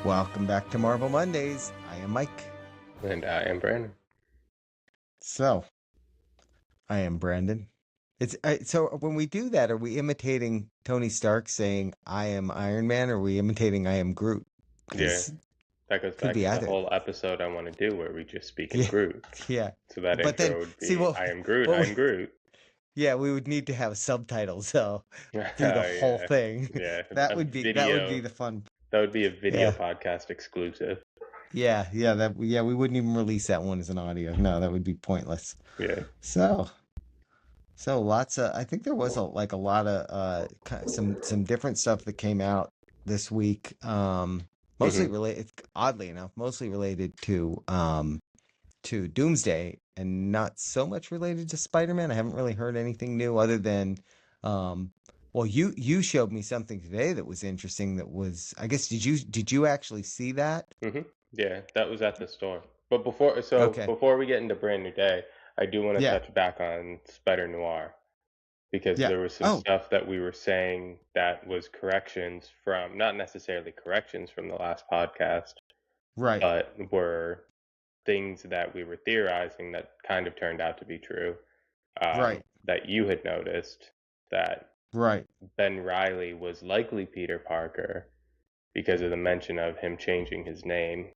Welcome back to Marvel Mondays. I am Mike. And I am Brandon. So, I am Brandon. So when we do that, are we imitating Tony Stark saying "I am Iron Man," or are we imitating "I am Groot"? Yeah, Because that goes could back be to the either. whole episode I want to do where we just speak in Yeah, Groot. yeah. So that But then, intro would see be what I am Groot, what I we, am Groot. yeah, we would need to have subtitles so through the whole Yeah, thing. yeah. That A would be video, the fun. that would be a video Yeah, podcast exclusive. yeah. We wouldn't even release that one as an audio. No, that would be pointless. Yeah. So. So lots of, I think there was a lot of some different stuff that came out this week. Mostly hmm related, oddly enough, mostly related to Doomsday and not so much related to Spider-Man. I haven't really heard anything new other than um well you showed me something today that was interesting that was, I guess, did you actually see that? hmm Yeah, that was at the store. But Okay. before we get into Brand New Day, I do want to Yeah. touch back on Spider Noir, because Yeah. there was some Oh, stuff that we were saying that was corrections from, not necessarily corrections from the last podcast, right. but were things that we were theorizing that kind of turned out to be true. Right. That you had noticed that Right. Ben Riley was likely Peter Parker because of the mention of him changing his name.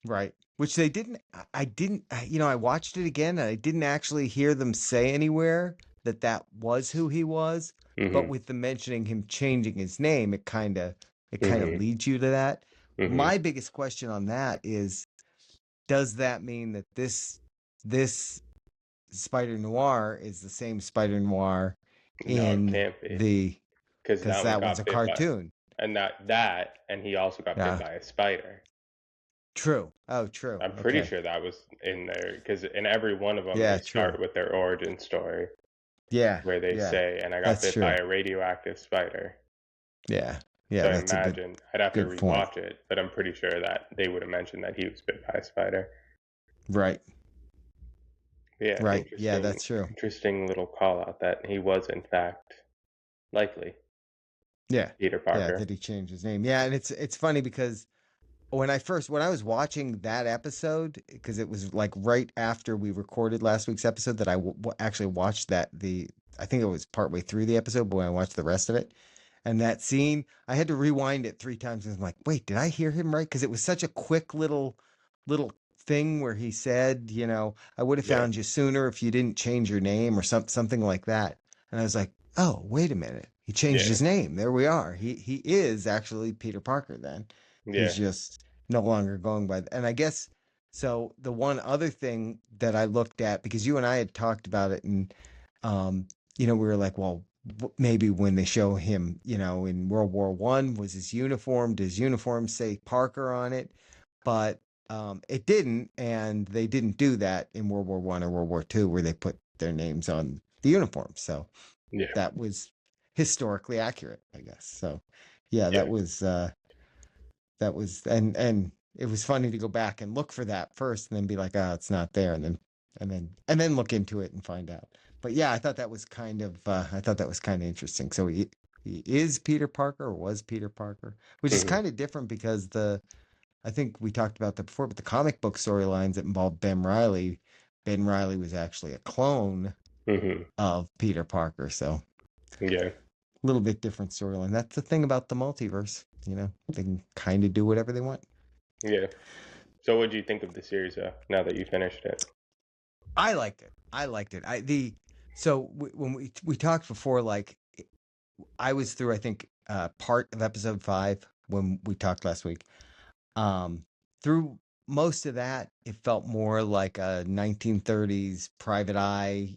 Right. Which they didn't, I didn't, I watched it again and I didn't actually hear them say anywhere that that was who he was. But hmm with the mentioning him changing his name, it kind of hmm leads you to that. hmm My biggest question on that is, does that mean that this Spider Noir is the same Spider Noir No, it in can't be, the, because because that one that one's a got bit by, cartoon. and and he also got bit Yeah. by a spider. True. Oh, true. I'm pretty Okay. sure that was in there, because in every one of them Yeah, they true. start with their origin story Yeah. where they Yeah. say, "And I got That's bit by true. a radioactive spider." Yeah. Yeah, So I that's a good imagine I'd have to good point. rewatch it, but I'm pretty sure that they would have mentioned that he was bit by a spider. Right. Yeah, Right. Yeah, that's true. interesting little call out that he was in fact likely Yeah. Peter Yeah, Parker. did he change his name? Yeah, and it's funny because when I was watching that episode, because it was like right after we recorded last week's episode that actually watched I think it was partway through the episode, but when I watched the rest of it, and that scene, I had to rewind it 3 times, and I'm like, wait, did I hear him right? Because it was such a quick little thing where he said, I would have Yeah, found you sooner if you didn't change your name or something like that. And I was like, oh, wait a minute, he changed yeah, his name. There we are. He is actually Peter Parker then. yeah. He's just no longer going by. And I guess so. The one other thing that I looked at, because you and I had talked about it, and we were like, well, maybe when they show him, in World War I, was his uniform? Does his uniform say Parker on it? But it didn't, and they didn't do that in World War I or World War II, where they put their names on the uniform. So Yeah, that was historically accurate, I guess. So yeah, yeah, that was and it was funny to go back and look for that first and then be like, oh, it's not there, and then look into it and find out. But yeah, I thought that was kind of interesting. So he is Peter Parker, or was Peter Parker, which is hmm kind of different because I think we talked about that before, but the comic book storylines that involved Ben Riley was actually a clone hmm of Peter Parker. So yeah, a little bit different storyline. That's the thing about the multiverse. They can kind of do whatever they want. yeah. So what do you think of the series, now that you finished it? I liked it. I liked it. When we talked before, like I was through, I think, part of episode 5 when we talked last week. Through most of that, it felt more like a 1930s private eye,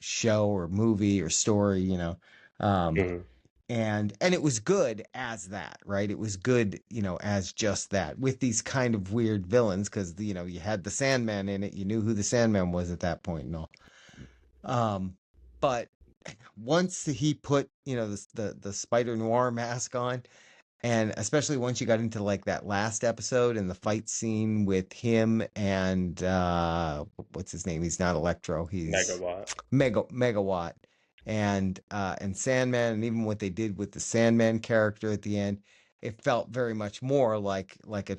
show or movie or story, um, hmm and it was good as that, right? It was good, as just that, with these kind of weird villains, because you had the Sandman in it, you knew who the Sandman was at that point and all. But once he put, the Spider Noir mask on, and especially once you got into like that last episode and the fight scene with him and what's his name? He's not Electro. He's Megawatt. Megawatt, and Sandman, and even what they did with the Sandman character at the end. it felt very much more like a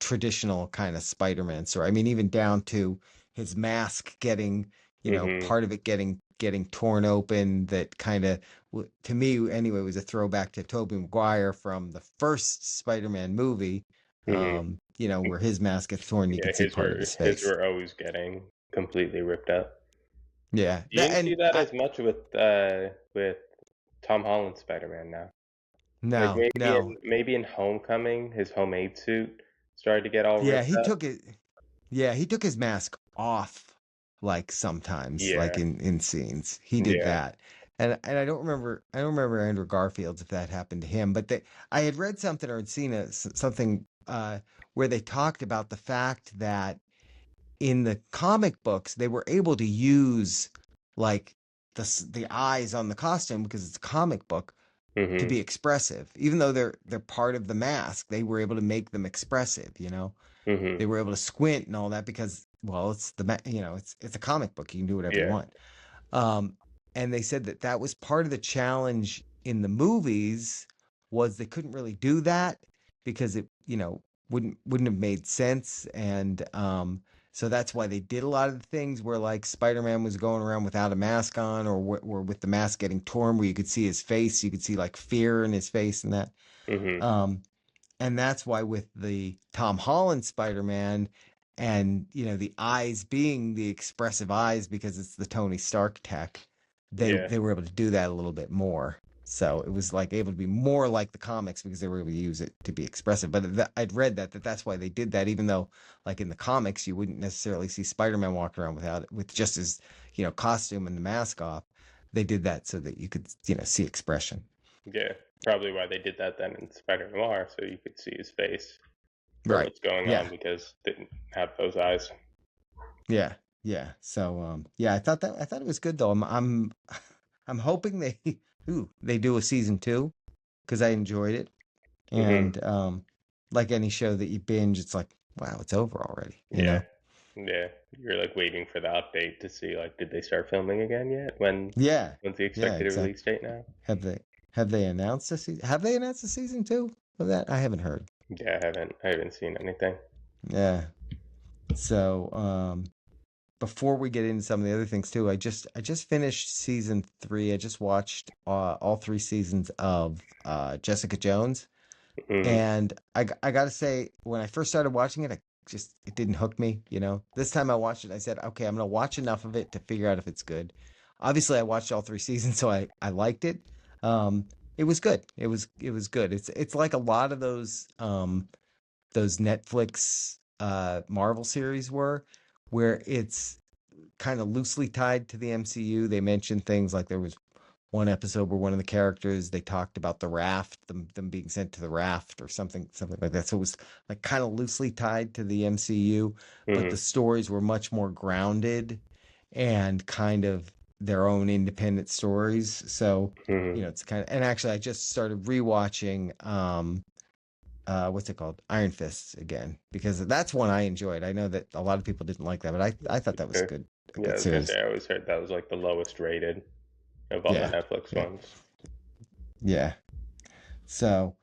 traditional kind of Spider-Man story. I mean, even down to his mask getting, Mhm. part of it getting torn open. That kind of, to me anyway, was a throwback to Tobey Maguire from the first Spider-Man movie. Mhm. Where his mask gets torn, you Yeah, could see part of his his face. were always getting completely ripped up. Yeah, You that didn't see and that I as much with Tom Holland's Spider-Man now. Like no no maybe in Homecoming, his homemade suit started to get all yeah ripped he up. took it. Yeah, he took his mask off, like sometimes, like Yeah. in scenes. He did Yeah. that. And I don't remember Andrew Garfield's if that happened to him, but I had read something or had seen something where they talked about the fact that in the comic books they were able to use like the eyes on the costume because it's a comic book to Mhm. be expressive. Even though they're part of the mask, they were able to make them expressive. Mhm. They were able to squint and all that because, well, it's a comic book, you can do whatever you Yeah. want. um and they said that that was part of the challenge in the movies, was they couldn't really do that because it wouldn't have made sense. And so that's why they did a lot of the things where like Spider-Man was going around without a mask on, or with the mask getting torn, where you could see his face, you could see like fear in his face and that. Mhm. um and that's why with the Tom Holland Spider-Man, and the eyes being the expressive eyes because it's the Tony Stark tech, they Yeah. they were able to do that a little bit more. So it was like able to be more like the comics because they were able to use it to be expressive. But I'd read that's why they did that, even though like in the comics you wouldn't necessarily see Spider-Man walking around with just his costume and the mask off. They did that so that you could see expression. Yeah. Probably why they did that then in Spider Noir, so you could see his face for Right. what's going on Yeah. because didn't have those eyes. Yeah, yeah. So yeah, I thought it was good though. I'm hoping they they do a season two because I enjoyed it. Mhm. And like any show that you binge, it's like, wow, it's over already. Yeah. Yeah. You're like waiting for the update to see like did they start filming again yet? Yeah, When's the yeah, expected exactly. release date now? Have they announced a season? Have they announced a season two of that? I haven't heard. Yeah, I haven't seen anything. Yeah. So before we get into some of the other things too, I just finished season three. I just watched all three seasons of Jessica Jones. Mhm. And I got to say, when I first started watching it, it didn't hook me. This time I watched it, I said, okay, I'm gonna watch enough of it to figure out if it's good. Obviously, I watched all three seasons, so I liked it. It was good. It was good. It's like a lot of those Netflix Marvel series were, where it's kind of loosely tied to the MCU. They mentioned things like there was one episode where one of the characters, they talked about the raft, them being sent to the raft or something like that. So it was like kind of loosely tied to the MCU, but the Mhm. stories were much more grounded and kind of their own independent stories. So Mhm. it's kind of, and actually I just started rewatching what's it called, Iron Fists again, because that's one I enjoyed. I know that a lot of people didn't like that, but I thought that was Okay. a Yeah, I good was gonna say series. I always heard that was like the lowest rated of all the Yeah, Netflix yeah, ones. yeah. So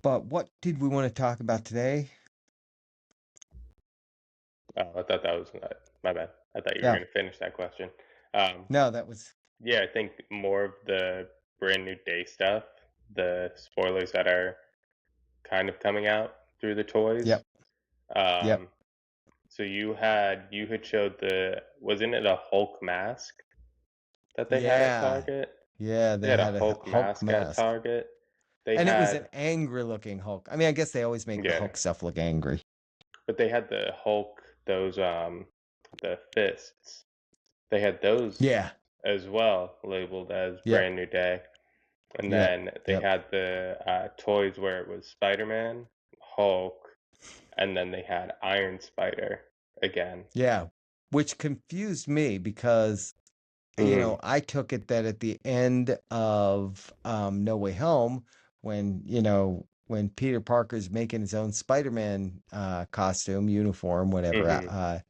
but what did we want to talk about today? Oh, I thought that was my bad. I thought you were Yeah. gonna finish that question. Um, No, that was. yeah, I think more of the brand new day stuff, the spoilers that are kind of coming out through the toys. Yep. Yep. Um, so you had showed wasn't it a Hulk mask that they had at Yeah. Target? Yeah. They They had a had a Hulk Hulk mask at mask, Target. They and it was had an angry looking Hulk. I mean, I guess they always make the yeah, Hulk stuff look angry. but they had the Hulk those the fists. They had those Yeah. as well labeled as Yep. brand new day. And Yep. then they Yep. had the toys where it was Spider-Man, Hulk, and then they had Iron Spider again. Yeah. Which confused me because Mhm. I took it that at the end of No Way Home, when Peter Parker's making his own Spider-Man costume, uniform, whatever, Mhm.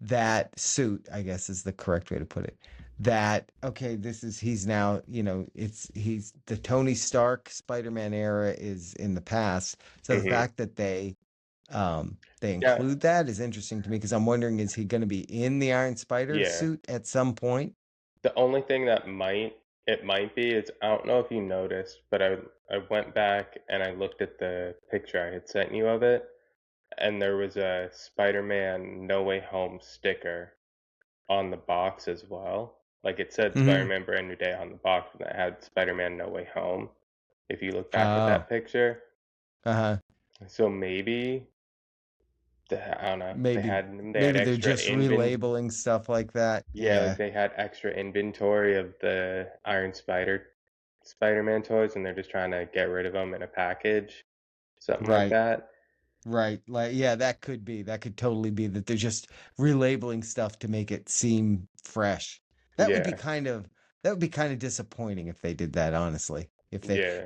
that suit, I guess is the correct way to put it. that okay, this is he's now, he's the Tony Stark Spider-Man era is in the past. So the Hmm. fact that they Yeah, include that is interesting to me because I'm wondering, is he going to be in the Iron Spider yeah. suit at some point? The only thing that might be is I don't know if you noticed, but I went back and I looked at the picture I had sent you of it, and there was a Spider-Man No Way Home sticker on the box as well. Like it said Hmm. Spider-Man Brand New Day on the box, and it had Spider-Man No Way Home. If you look back at Oh, that picture, uh-huh. so maybe I don't know. They Maybe had they had maybe they're extra just relabeling stuff like that. yeah, like Yeah, they had extra inventory of the Spider-Man toys, and they're just trying to get rid of them in a package, something like right. that. Right. Like, yeah, that could be. That could totally be that they're just relabeling stuff to make it seem fresh. That would be Yeah, kind of that would be kind of disappointing if they did that, honestly. If they yeah,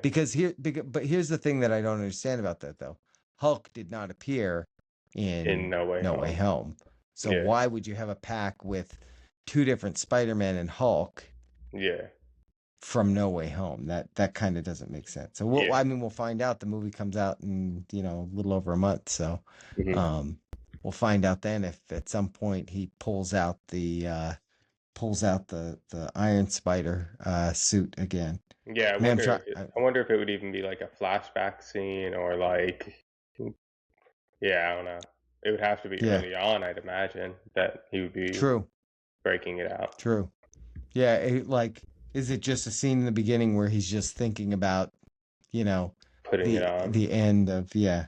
but here's the thing that I don't understand about that though. Hulk did not appear in in No Way No Way Home. Home. So Yeah, why would you have a pack with two different Spider-Man and Hulk yeah, from No Way Home? That kind of doesn't make sense. So yeah. I mean, we'll find out. The movie comes out in, a little over a month, so Hmm. um, we'll find out then if at some point he pulls out the Iron Spider suit again. Yeah, I mean, I'm trying. I wonder if it would even be like a flashback scene or like, yeah, I don't know. It would have to be Yeah, early on, I'd imagine, that he would be true, breaking it out, true. Yeah, like, is it just a scene in the beginning where he's just thinking about, you know, putting it on. the end of, yeah.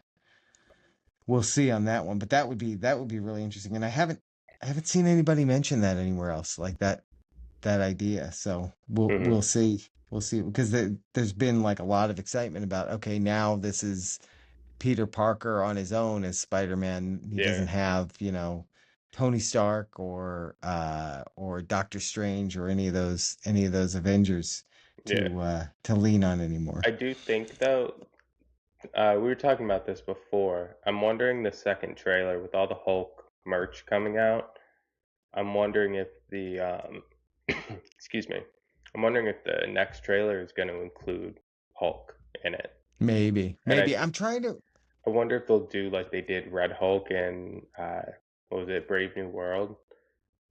We'll see on that one, but that would be really interesting. And I haven't seen anybody mention that anywhere else, like that idea. So we'll Hmm. see. We'll see because there's been like a lot of excitement about, okay, now this is Peter Parker on his own as Spider-Man. He Yeah, doesn't have, Tony Stark or Doctor Strange or any of those Avengers yeah. to lean on anymore. I do think though, we were talking about this before. I'm wondering the second trailer with all the Hulk merch coming out. I'm wondering if the excuse me. I'm wondering if the next trailer is going to include Hulk in it. And Maybe I'm trying to. I wonder if they'll do like they did Red Hulk in what was it, Brave New World,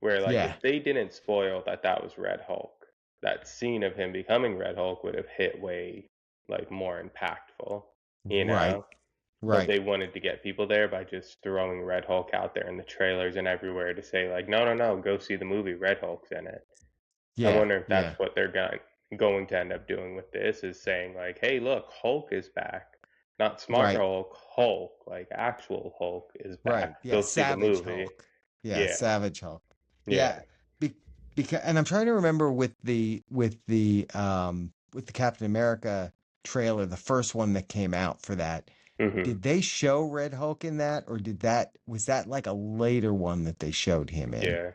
where like Yeah, if they didn't spoil that that was Red Hulk, that scene of him becoming Red Hulk would have hit way like more impactful, you right, know? But right. they wanted to get people there by just throwing Red Hulk out there in the trailers and everywhere to say like, no, no, no, go see the movie. Red Hulk's in it. I Yeah, wonder if yeah, that's what they're going to end up doing with this is saying like, hey, look, Hulk is back. Not Smart right, Hulk, Hulk, like actual Hulk is right. back. Yeah, Go see the Savage movie. Hulk. Yeah, Yeah, Savage Hulk. yeah. Yeah, because and I'm trying to remember with the Captain America trailer, the first one that came out for that. Hmm. Did they show Red Hulk in that, or was that like a later one that they showed him in? Yeah.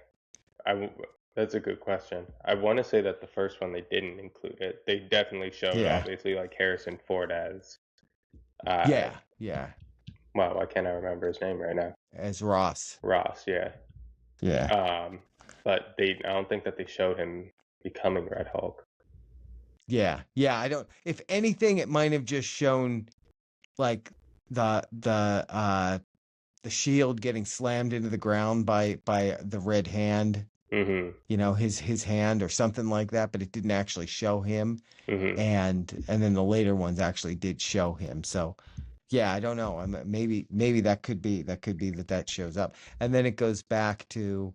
That's a good question. I want to say that the first one they didn't include it. They definitely showed Yeah, obviously like Harrison Ford as uh yeah, wow, why can't I remember his name right now? as Ross. Ross, yeah. Yeah, Um, but I don't think that they showed him becoming Red Hulk. yeah. I don't. If anything, it might have just shown like the shield getting slammed into the ground by the red hand, Hmm. his hand or something like that, but it didn't actually show him. Hmm. And then the later ones actually did show him. So yeah, I don't know. Maybe that could be that shows up. And then it goes back to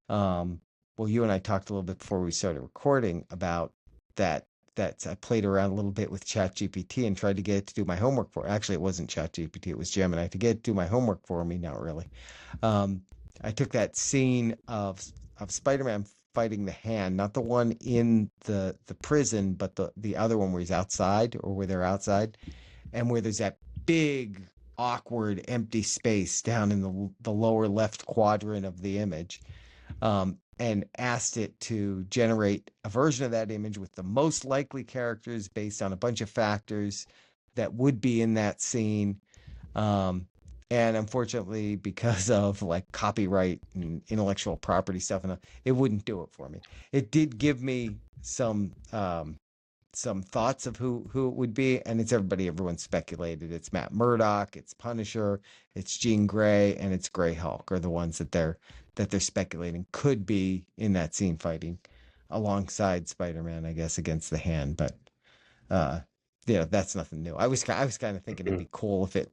um well, you and I talked a little bit before we started recording about that I played around a little bit with ChatGPT and tried to get it to do my homework for. Actually, it wasn't ChatGPT, it was Gemini to get it to do my homework for me, not really. Um I took that scene of Spider-Man fighting the Hand, not the one in the prison, but the other one where he's outside or where they're outside and where there's that big awkward empty space down in the lower left quadrant of the image, and asked it to generate a version of that image with the most likely characters based on a bunch of factors that would be in that scene, um, And unfortunately, because of like copyright and intellectual property stuff, and it wouldn't do it for me. It did give me some thoughts of who it would be, and it's everybody. Everyone speculated it's Matt Murdock, it's Punisher, it's Jean Grey, and it's Grey Hulk are the ones that they're speculating could be in that scene fighting alongside Spider-Man, I guess, against the Hand. But uh, that's nothing new. I was kind of thinking it'd Mhm. be cool if it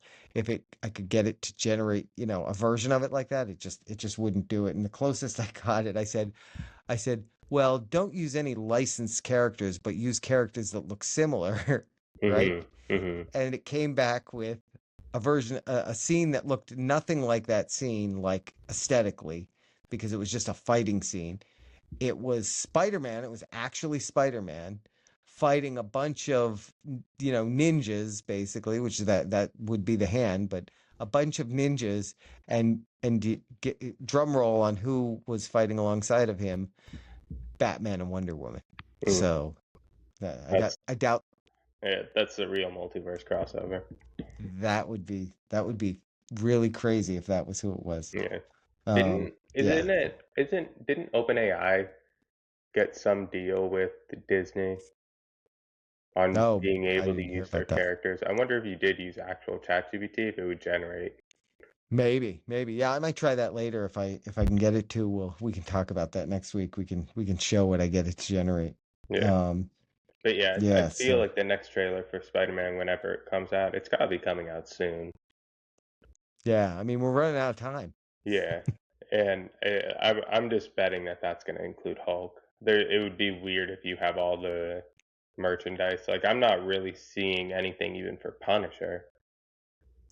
I could get it to generate a version of it like that. It just wouldn't do it. And the closest I got it, I said, well, don't use any licensed characters, but use characters that look similar, right? Mhm. Mhm. And it came back with a scene that looked nothing like that scene, like aesthetically, because it was just a fighting scene. It was Spider-Man. It was actually Spider-Man fighting a bunch of ninjas, basically, which is that would be the Hand, but a bunch of ninjas, and drum roll on who was fighting alongside of him, Batman and Wonder Woman. Mm. So That's I doubt yeah, that's a real multiverse crossover. that would be really crazy if that was who it was. Yeah. Yeah. Didn't OpenAI get some deal with Disney on No, being I able to didn't hear use their about that. characters? I wonder if you did use actual ChatGPT, if it would generate. Maybe. Yeah, I might try that later if I can get it to. Well, we can talk about that next week. We can show what I get it to generate. Yeah. Um, But yeah, I yeah. feel So like the next trailer for Spider-Man, whenever it comes out, it's gotta be coming out soon. yeah, I mean we're running out of time. Yeah, and I'm just betting that that's gonna include Hulk. It would be weird if you have all the merchandise. Like I'm not really seeing anything even for Punisher.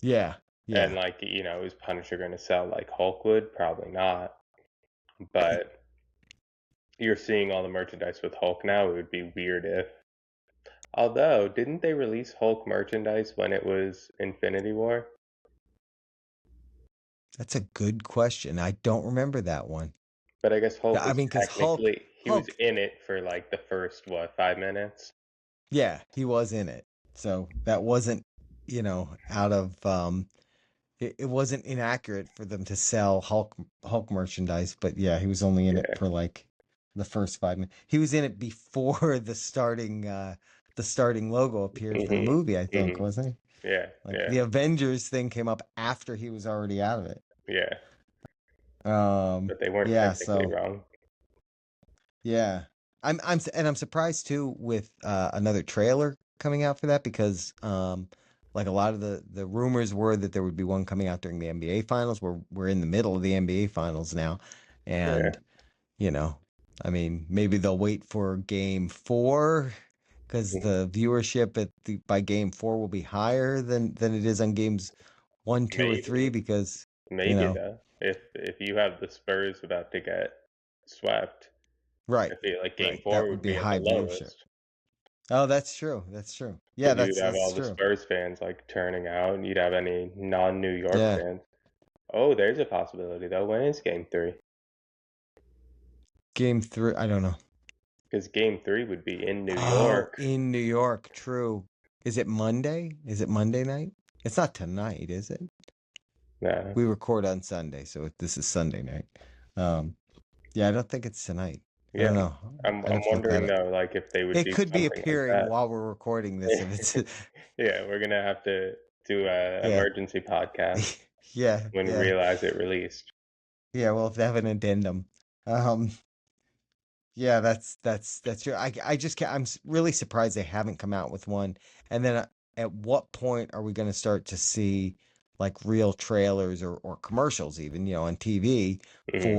Yeah, And yeah. like, is Punisher gonna sell like Hulk would? Probably not. But you're seeing all the merchandise with Hulk now. It would be weird if. Although, didn't they release Hulk merchandise when it was Infinity War? That's a good question. I don't remember that one. But I guess Hulk Yeah, I was mean, because Hulk, technically he was Hulk, in it for like the first what 5 minutes. yeah, he was in it. So that wasn't, out of it wasn't inaccurate for them to sell Hulk merchandise, but yeah, he was only in it Yeah. for like the first 5 minutes. He was in it before the starting logo appeared for the Mhm. movie, I think, Mhm. wasn't he? Yeah. Like Yeah. the Avengers thing came up after he was already out of it. Yeah. But they weren't Yeah, technically so wrong. yeah. I'm surprised too with another trailer coming out for that because like a lot of the rumors were that there would be one coming out during the NBA finals. We're in the middle of the NBA finals now. Yeah. And, you know, I mean, maybe they'll wait for game 4 because Mhm. the viewership by game 4 will be higher than it is on games 1, 2, or 3 Maybe. because, you Maybe know, though. If you have the Spurs about to get swept, I right, feel like game right. That four would would be be at the high viewership. lowest. Oh, that's true. That's true. Yeah, Because you that's would have that's all the true. Spurs fans like turning out, and you'd have any non-New York Yeah. fans. Oh, there's a possibility though. When is game three? Game 3, I don't know. Because game three would be in New Oh, York. in New York, true. Is it Monday? Is it Monday night? It's not tonight, is it? Nah. We record on Sunday, so this is Sunday night. Um, yeah, I don't think it's tonight. I don't Yeah. know. I'd I'm have to look that wondering up. though, like if they would It do could be something like appearing that. while we're recording this if it's Yeah, we're gonna have to do a yeah. emergency podcast Yeah, when we yeah. realize it released. Yeah, we'll have to have an addendum. Um, Yeah, that's true. I just can't, really surprised they haven't come out with one. And then at what point are we going to start to see like real trailers or commercials even, on TV Mhm.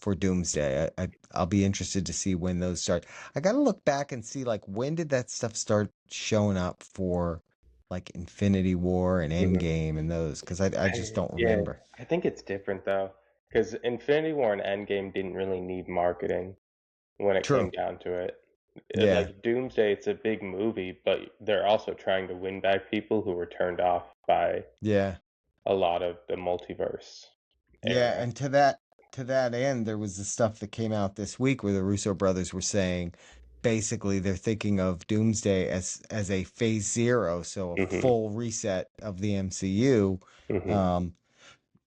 for Doomsday? I'll be interested to see when those start. I got to look back and see like when did that stuff start showing up for like Infinity War and Mhm. Endgame and those because I just don't Yeah, remember. I think it's different though, because Infinity War and Endgame didn't really need marketing when it came True. down to it. Yeah. Like Doomsday, it's a big movie, but they're also trying to win back people who were turned off by Yeah. a lot of the multiverse Yeah, era. and to that end, there was the stuff that came out this week where the Russo brothers were saying, basically they're thinking of Doomsday as a phase zero, so a Hmm. full reset of the MCU, Hmm. um,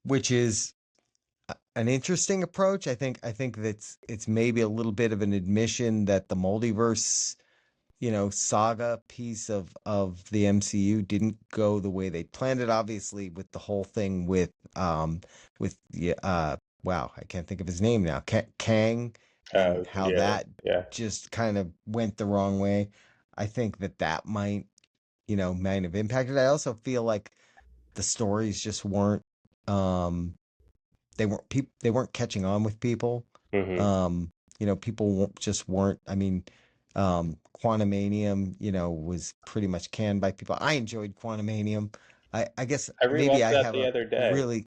which is an interesting approach. I think that's it's maybe a little bit of an admission that the multiverse, saga piece of the MCU didn't go the way they planned it. Obviously, with the whole thing with yeah, wow, I can't think of his name now, Kang, and how Yeah, that yeah. just kind of went the wrong way. I think that might have impacted. I also feel like the stories just weren't um they weren't catching on with people. Hmm. Um, people just weren't. I mean, Quantumanium, was pretty much canned by people. I enjoyed Quantumanium. I guess I maybe rewatched I that have the a other day. really,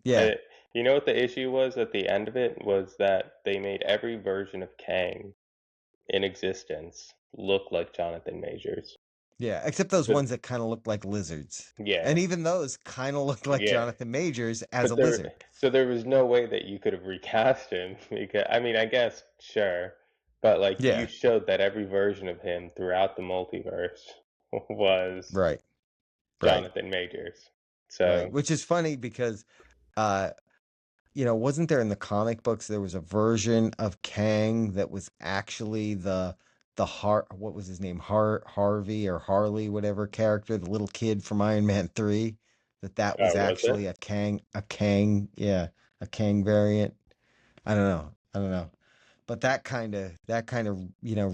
yeah, It, you know what the issue was at the end of it was that they made every version of Kang in existence look like Jonathan Majors. yeah, except those But ones that kind of looked like lizards. yeah, And even those kind of looked like yeah. Jonathan Majors as a But there, lizard. so there was no way that you could have recast him because I mean, I guess sure, but like you Yeah, showed that every version of him throughout the multiverse was right, right, Jonathan Majors. right. So, Which is funny because uh wasn't there in the comic books there was a version of Kang that was actually what was his name? Harvey or Harley, whatever character, the little kid from Iron Man 3, that was was it? actually a Kang, yeah, a Kang variant. I don't know. I don't know. But that kind of,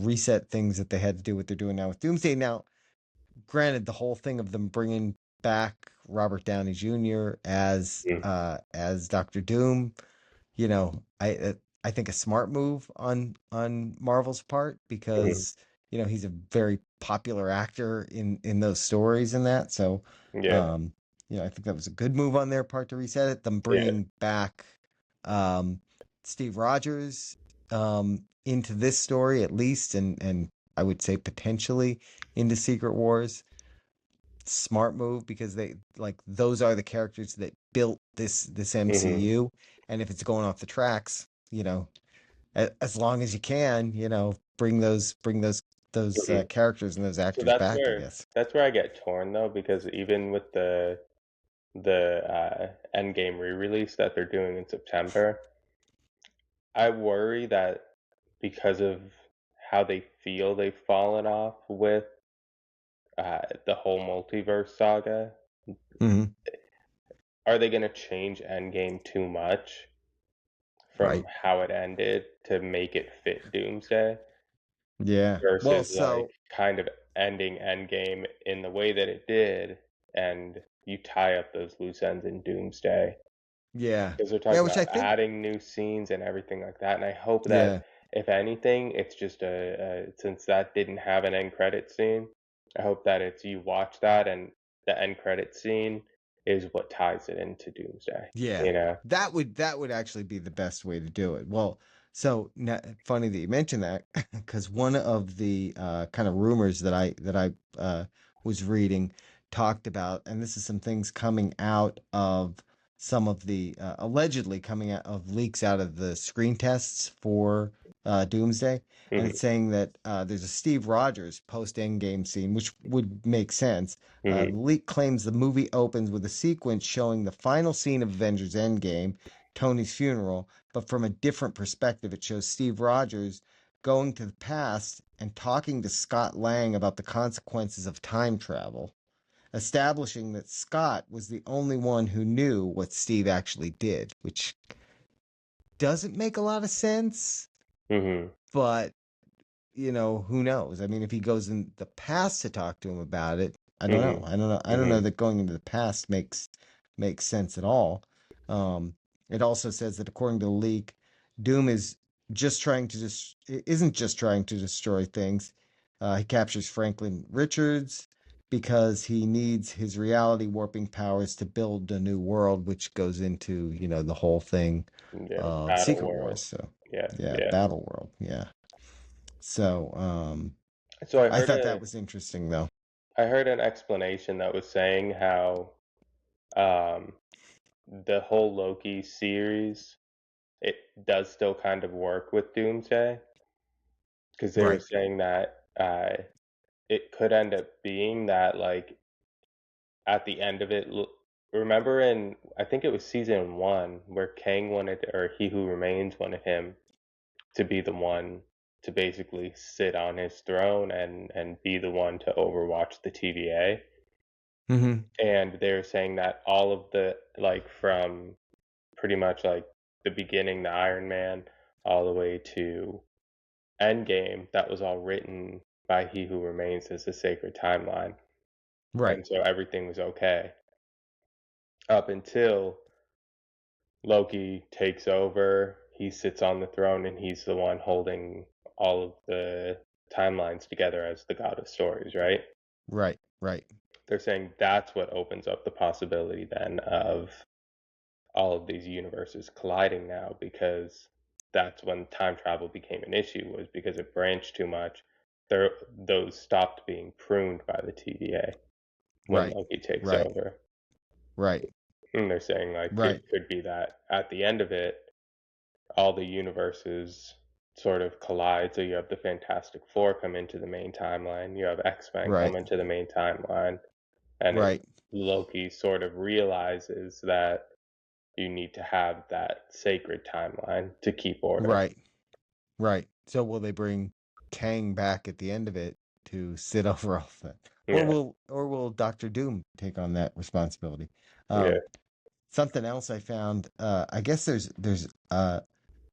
reset things that they had to do what they're doing now with Doomsday. Now, granted, the whole thing of them bringing back Robert Downey Jr. as Doctor Doom, I think a smart move on Marvel's part, Mm-hmm. because he's a very popular actor in those stories and that. So, Yeah, um, I think that was a good move on their part to reset it. Them yeah. bringing back um, Steve Rogers into this story at least, and I would say potentially into Secret Wars. Smart move, because they like those are the characters that built this Hmm. MCU, and if it's going off the tracks, as long as you can, bring those Hmm. characters and those So actors back, I guess. that's where I get torn though, because even with the Endgame re-release that they're doing in September, I worry that because of how they feel they've fallen off with the whole multiverse saga, Hmm. are they going to change Endgame too much from Right. how it ended to make it fit Doomsday Yeah. Well, versus like so kind of ending Endgame in the way that it did and you tie up those loose ends in Doomsday? yeah, Because they're yeah, talking which I about think, adding new scenes and everything like that, and I hope that yeah, if anything, it's just since that didn't have an end credit scene, I hope that it's you watch that and the end credit scene is what ties it into Doomsday. yeah, You know? that would actually be the best way to do it. Well, so funny that you mentioned that, because one of the kind of rumors that I was reading talked about, and this is some things coming out of some of the allegedly coming out of leaks out of the screen tests for Doomsday, and it's Hmm. saying that there's a Steve Rogers post Endgame scene, which would make sense. The Hmm. leak claims the movie opens with a sequence showing the final scene of Avengers Endgame, Tony's funeral, but from a different perspective. It shows Steve Rogers going to the past and talking to Scott Lang about the consequences of time travel, establishing that Scott was the only one who knew what Steve actually did, which doesn't make a lot of sense, Hmm. but who knows? I mean, if he goes in the past to talk to him about it, I don't know. Hmm. I don't know. I don't know Hmm. that going into the past makes sense at all. Um, it also says that according to the leak, Doom is just trying to just isn't just trying to destroy things. He captures Franklin Richards because he needs his reality warping powers to build a new world, which goes into the whole thing Yeah, of Battle Secret World. Wars. So Yeah, yeah, yeah. Battle World. Yeah. So, So I thought that was interesting, though. I heard an explanation that was saying how um the whole Loki series it does still kind of work with Doomsday, because they were Right. saying that it could end up being that like at the end of it. Remember in I think it was season one where Kang wanted, or He Who Remains wanted him to be the one to basically sit on his throne and be the one to overwatch the TVA. Hmm. And they're saying that all of the like from pretty much like the beginning, the Iron Man, all the way to Endgame, that was all written by He Who Remains as the sacred timeline. Right. And so everything was okay up until Loki takes over. He sits on the throne and he's the one holding all of the timelines together as the god of stories, right? Right. Right. They're saying that's what opens up the possibility then of all of these universes colliding now, because that's when time travel became an issue, was because it branched too much. There, those stopped being pruned by the TVA when Right. Loki takes Right. over. Right. And they're saying like Right. it could be that at the end of it, all the universes sort of collide. So you have the Fantastic Four come into the main timeline, you have X-Men come Right. into the main timeline, and then Right. Loki sort of realizes that you need to have that sacred timeline to keep order. Right. Right. So will they bring Kang back at the end of it to sit over all that? Yeah, Or will Doctor Doom take on that responsibility? yeah. Um, Something else I found, I guess there's a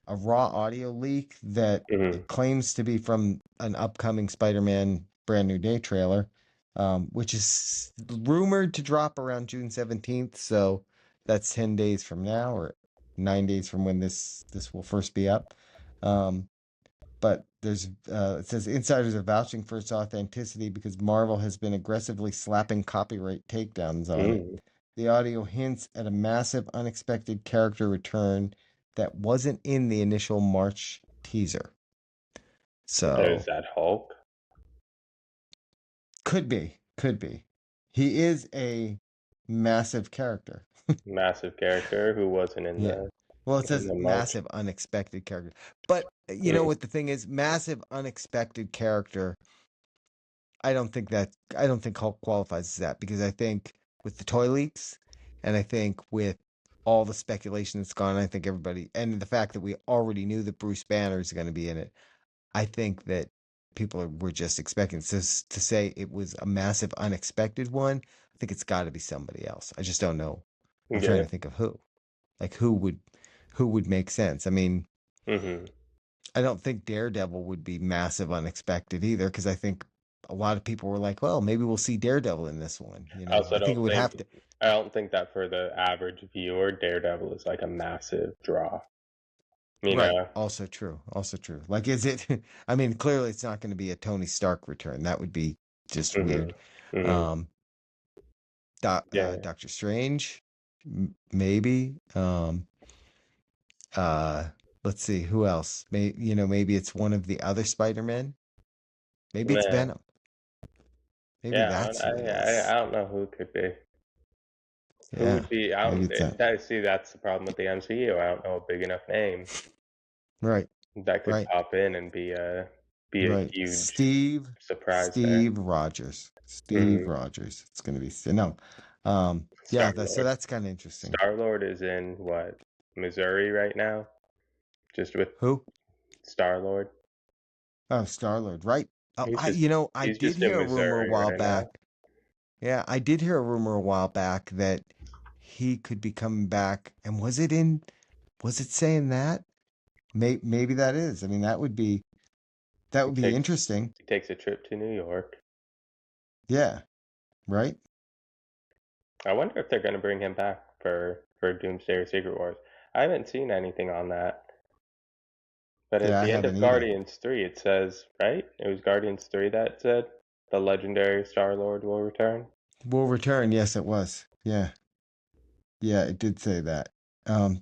raw audio leak that Hmm. claims to be from an upcoming Spider-Man Brand New Day trailer, which is rumored to drop around June 17th. So that's 10 days from now, or 9 days from when this will first be up. Um, but it says insiders are vouching for its authenticity because Marvel has been aggressively slapping copyright takedowns on it. Mm. The audio hints at a massive unexpected character return that wasn't in the initial March teaser. Is So that Hulk? could be. He is a massive character. Massive character who wasn't Yeah. Well, it in says the March. massive unexpected character. But you know Mm. what the thing is? Massive unexpected character. I don't think Hulk qualifies as that, because I think with the toy leaks, and I think with all the speculation that's gone, I think everybody, and the fact that we already knew that Bruce Banner is going to be in it, I think that were just expecting to say it was a massive unexpected one. I think it's got to be somebody else. I just don't know. I'm trying Yeah. to think of who. Like who would make sense? I mean, Hmm. I don't think Daredevil would be massive unexpected either, because I think a lot of people were like, well, maybe we'll see Daredevil in this one. I also I think it don't would think have to. I don't think that for the average viewer, Daredevil is like a massive draw. You Right. know. Also true. Also true. Like, is it? I mean, clearly it's not going to be a Tony Stark return. That would be just Hmm. weird. Hmm. Um, Yeah. Doctor Strange, maybe. Uh, let's see who else. Maybe it's one of the other Spider-Men. Maybe it's Man. Venom. Maybe Yeah. that's who it is. I don't know who it could be. Who Yeah. would be? I Maybe don't. it's that. See, that's the problem with the MCU. I don't know a big enough name Right. that could Right. pop in and be a Right. huge surprise there. Steve Rogers. Steve Hmm. Rogers. It's gonna be no. Star Yeah, so Lord. that's kind of interesting. Star Lord is in what, Missouri right now, just with Who? Star Lord. Oh, Star-Lord, right. Oh, He's just I he's did just in hear a rumor a Missouri while right now. back. Yeah, I did hear a rumor a while back that he could be coming back. And was it saying that? Maybe that is. I mean, that He would be takes interesting. he takes a trip to New York. Yeah, right? I wonder if they're going to bring him back for Doomsday or Secret Wars. I haven't seen anything on that. But at Yeah, I the end haven't of either. Guardians 3, it says, right? It was Guardians 3 that said the legendary Star Lord will return. Will return. Yes, it was. Yeah. Yeah, it did say that.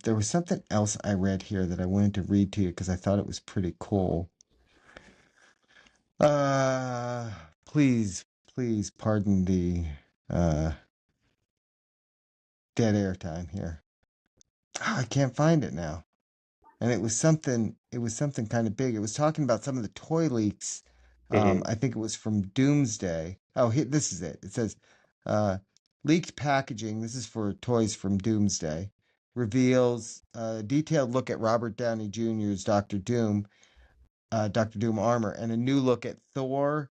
There was something else I read here that I wanted to read to you because I thought it was pretty cool. Uh, please pardon the uh dead air time here. Ah, I can't find it now. and it was something kind of big. It was talking about some of the toy leaks. Hmm. I think it was from Doomsday. Oh, here, this is it. It says uh, leaked packaging. This is for toys from Doomsday. Reveals a detailed look at Robert Downey Jr.'s Doctor Doom armor, and a new look at Thor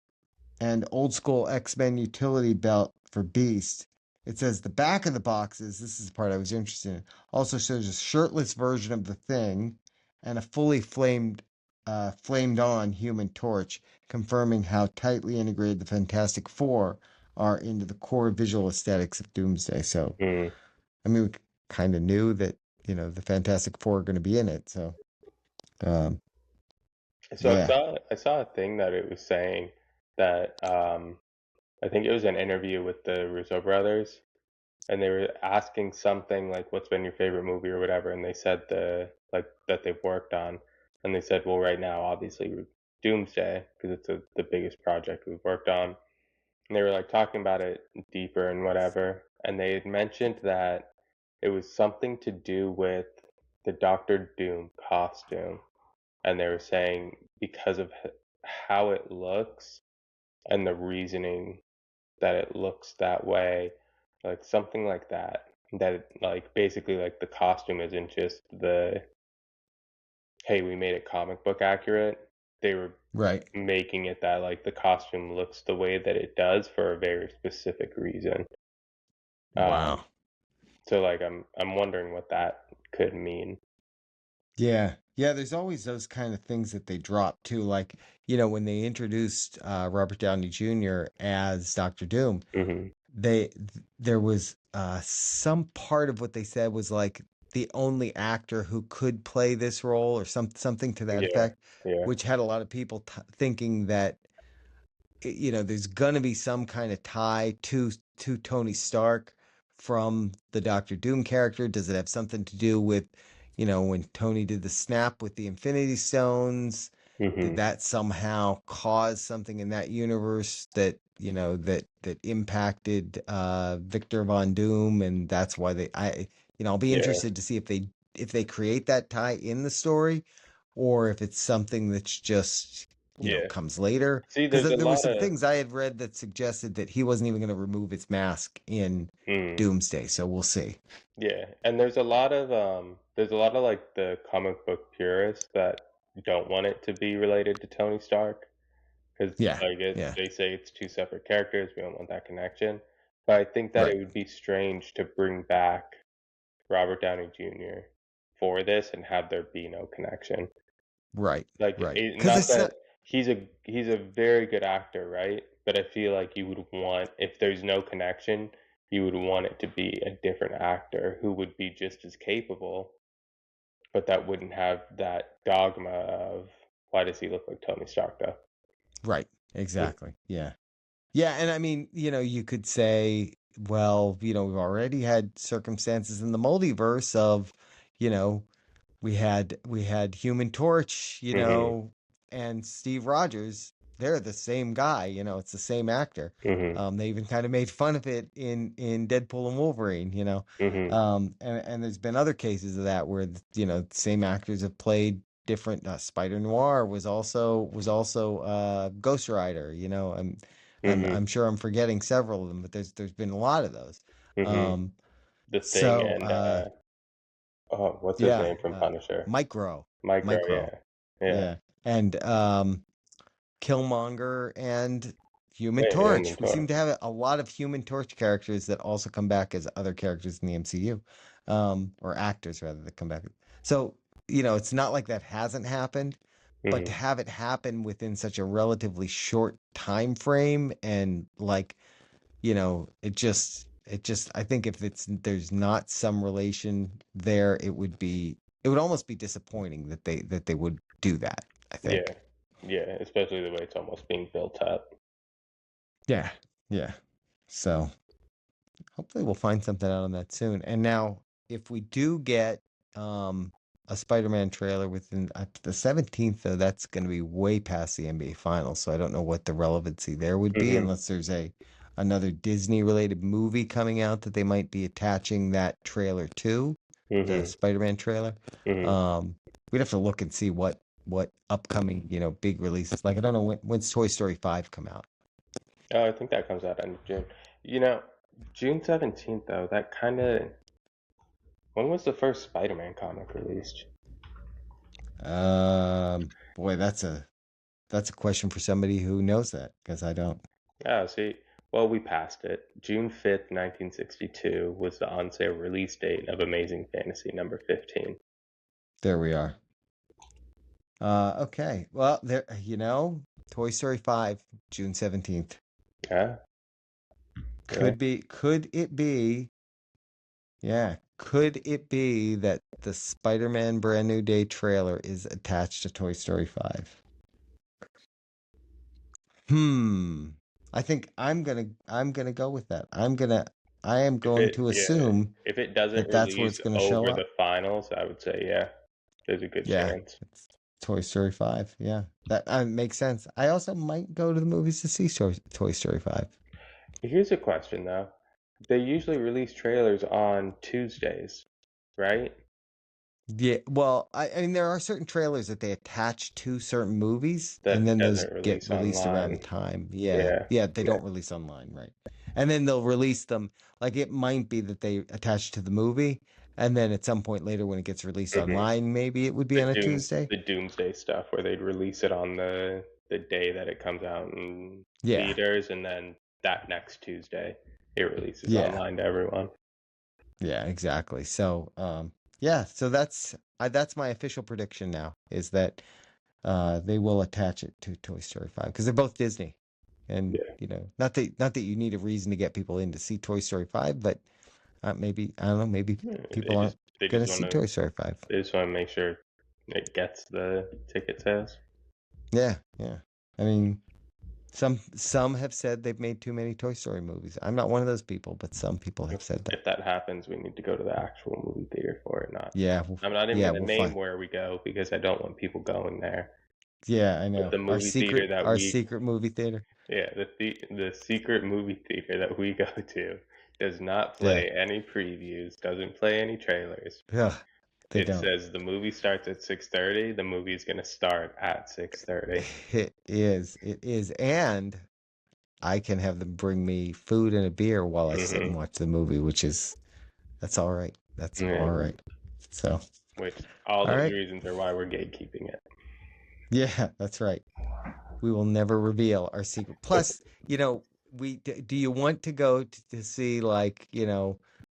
and old school X-Men utility belt for Beast. It says the back of the boxes, this is the part I was interested in, also shows a shirtless version of the Thing and a fully flamed on Human Torch, confirming how tightly integrated the Fantastic Four are into the core visual aesthetics of Doomsday. So, Hmm. I mean, we kind of knew that, the Fantastic Four are going to be in it. So, um, So yeah, I saw a thing that it was saying that I think it was an interview with the Russo brothers, and they were asking something like, "What's been your favorite movie?" or whatever, and they said that they've worked on, and they said, "Well, right now, obviously, Doomsday, because it's the biggest project we've worked on." And they were like talking about it deeper and whatever, and they had mentioned that it was something to do with the Doctor Doom costume, and they were saying because of how it looks and the reasoning that it looks that way, like something like that. That like basically like the costume isn't just the hey, we made it comic book accurate. They were right. making it that like the costume looks the way that it does for a very specific reason. Um, Wow. so like I'm wondering what that could mean. Yeah. Yeah, there's always those kind of things that they drop too. Like, when they introduced Robert Downey Jr. as Doctor Doom, Hmm. there was some part of what they said was like the only actor who could play this role or something to that Yeah, effect, yeah. which had a lot of people thinking that there's gonna be some kind of tie to Tony Stark from the Doctor Doom character. Does it have something to do with, when Tony did the snap with the Infinity Stones? Did Hmm. that somehow cause something in that universe that that impacted Victor Von Doom, and that's why I'll be Yeah, interested to see if they create that tie in the story, or if it's something that's just yeah. comes later, See, because there's a there were lot some of things I had read that suggested that he wasn't even going to remove his mask in mm, Doomsday. So we'll see. yeah, and there's a lot of like the comic book purists that don't want it to be related to Tony Stark because Yeah, like yeah, they say it's two separate characters. We don't want that connection. But I think that it right, would be strange to bring back Robert Downey Jr. for this and have there be no connection. right, Like right. Because not it's that not he's a very good actor, right? But I feel like you would want if there's no connection, you would want it to be a different actor who would be just as capable, but that wouldn't have that dogma of why does he look like Tony Stark though? right. Exactly. Yeah, yeah. And I mean, you could say, well, we've already had circumstances in the multiverse of, you know, we had Human Torch, Mhm. and Steve Rogers. They're the same guy, it's the same actor. Mhm. They even kind of made fun of it in Deadpool and Wolverine, Mhm. and there's been other cases of that where the same actors have played different. Spider Noir was also Ghost Rider, I'm Mhm. sure I'm forgetting several of them, but there's been a lot of those. Mhm. Um, The Thing so and oh, what's his yeah, name from Punisher? Micro, Micro, Micro. yeah. Yeah. Yeah. And Killmonger and Human Yeah, Human Torch. We seem to Torch. have a lot of Human Torch characters that also come back as other characters in the MCU, or actors rather that come back. So, it's not like that hasn't happened, but to Mhm. have it happen within such a relatively short time frame, and like, it just I think if there's not some relation there, it would almost be disappointing that they would do that, I Yeah. think. Yeah, especially the way it's almost being built up. Yeah. Yeah. So hopefully we'll find something out on that soon. And now, if we do get um a Spider-Man trailer within the 17th, though, that's going to be way past the NBA Finals. So I don't know what the relevancy there would be, Mhm. unless there's another Disney related movie coming out that they might be attaching that trailer to. the Mm-hmm. Spider-Man trailer. Mm-hmm. Um, we'd have to look and see what upcoming, big releases. Like I don't know when's Toy Story 5 come out. Oh, I think that comes out end of June. You know, June 17th though, that kind of when was the first Spider-Man comic released? Boy, that's a question for somebody who knows that because I don't. Oh, see, well, we passed it. June 5th, 1962 was the on-sale release date of Amazing Fantasy number 15. There we are. Okay. Well, Toy Story 5, June 17th. Yeah, yeah. Could it be, yeah, could it be that the Spider-Man Brand New Day trailer is attached to Toy Story 5? Hmm. I think I'm gonna go with that. I am If going it, to yeah, assume if it doesn't that that's where release it's gonna show over up. the finals, I would say, yeah, there's a good Yeah, chance. it's Toy Story 5. Yeah, that makes sense. I also might go to the movies to see Toy Story 5. Here's a question though. They usually release trailers on Tuesdays, right? Yeah, well, I mean, there are certain trailers that they attach to certain movies, and That then those doesn't get release released around online. time. Yeah, Yeah, yeah, they yeah. don't release online, right? And then they'll release them. Like it might be that they attach to the movie, and then at some point later, when it gets released Hmm. online, maybe it would be on a Tuesday. The Doomsday stuff where they'd release it on the day that it comes out in Yeah, theaters, and then that next Tuesday it releases yeah, online to everyone. yeah, exactly. So, yeah, so that's my official prediction now is that they will attach it to Toy Story 5 because they're both Disney. And Yeah, not that you need a reason to get people in to see Toy Story 5, but maybe I don't know, maybe they people aren't just gonna see Toy Story 5. want to make sure it gets the ticket sales. Yeah, yeah. I mean, some have said they've made too many Toy Story movies. I'm not one of those people, but some people have said that. If that happens, we need to go to the actual movie theater for it. Not. Yeah, I'm not even yeah, gonna we'll name find. where we go because I don't want people going there. Yeah, I But know. the movie theater that Our we, secret movie theater. yeah, the secret movie theater that we go to does not Yeah. play any previews, doesn't play any trailers. Ugh, they It don't. says the movie starts at 6:30. The movie is gonna start at 6:30. It is. It is. And I can have them bring me food and a beer while I sit and Hmm. watch the movie, which is that's all right. That's all Yeah. right. So, Which all all those right. reasons are why we're gatekeeping it. Yeah, that's right. We will never reveal our secret. Plus, do you want to go to see like,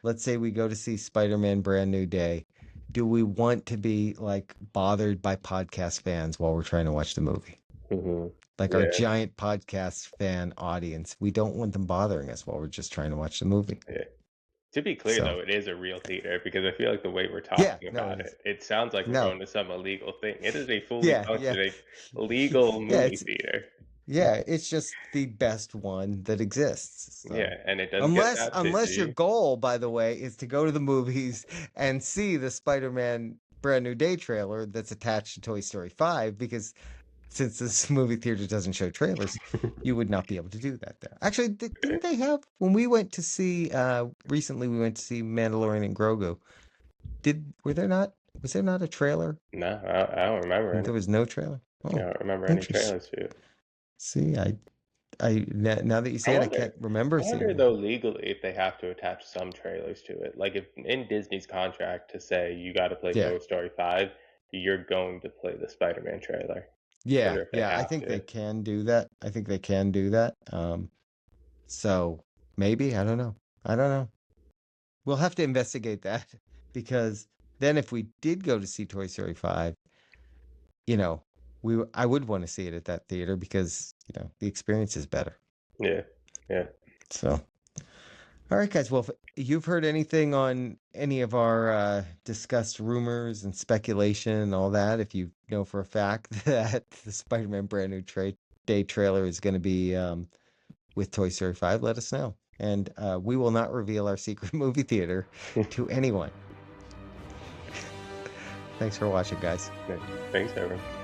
let's say we go to see Spider-Man Brand New Day. Do we want to be like bothered by podcast fans while we're trying to watch the movie? Hmm. Like our Yeah. giant podcast fan audience. We don't want them bothering us while we're just trying to watch the movie. Yeah. To be clear, So, though, it is a real theater because I feel like the way we're yeah, talking no, about it it, is. it sounds like we're No. going to some illegal thing. It is a fully Yeah, yeah. functioning legal Yeah, movie theater. it's just the best one that exists. So, Yeah, and it doesn't get unless that unless your busy. goal, by the way, is to go to the movies and see the Spider-Man Brand New Day trailer that's attached to Toy Story 5, because since this movie theater doesn't show trailers, you would not be able to do that there. Actually, didn't they have when we went to see recently we went to see Mandalorian and Grogu. Did were there not was there not a trailer? No, I don't remember any. There was no trailer. I Oh, don't remember any interesting. trailers to it. See, now that you I say it, I wonder. can't remember I seeing wonder one. though legally if they have to attach some trailers to it. Like if in Disney's contract to say you got to play Yeah. Toy Story 5, you're going to play the Spider-Man trailer. Yeah, Wonder if they yeah, I have think to. they can do that. I think they can do that. So maybe, I don't know. I don't know. We'll have to investigate that because then if we did go to see Toy Story 5, you know, I would want to see it at that theater because, the experience is better. Yeah, yeah. So, all right, guys. Well, if you've heard anything on any of our discussed rumors and speculation and all that, if you know for a fact that the Spider-Man Brand New Day trailer is going to be with Toy Story 5, let us know. And we will not reveal our secret movie theater to anyone. Thanks for watching, guys. Thanks, everyone.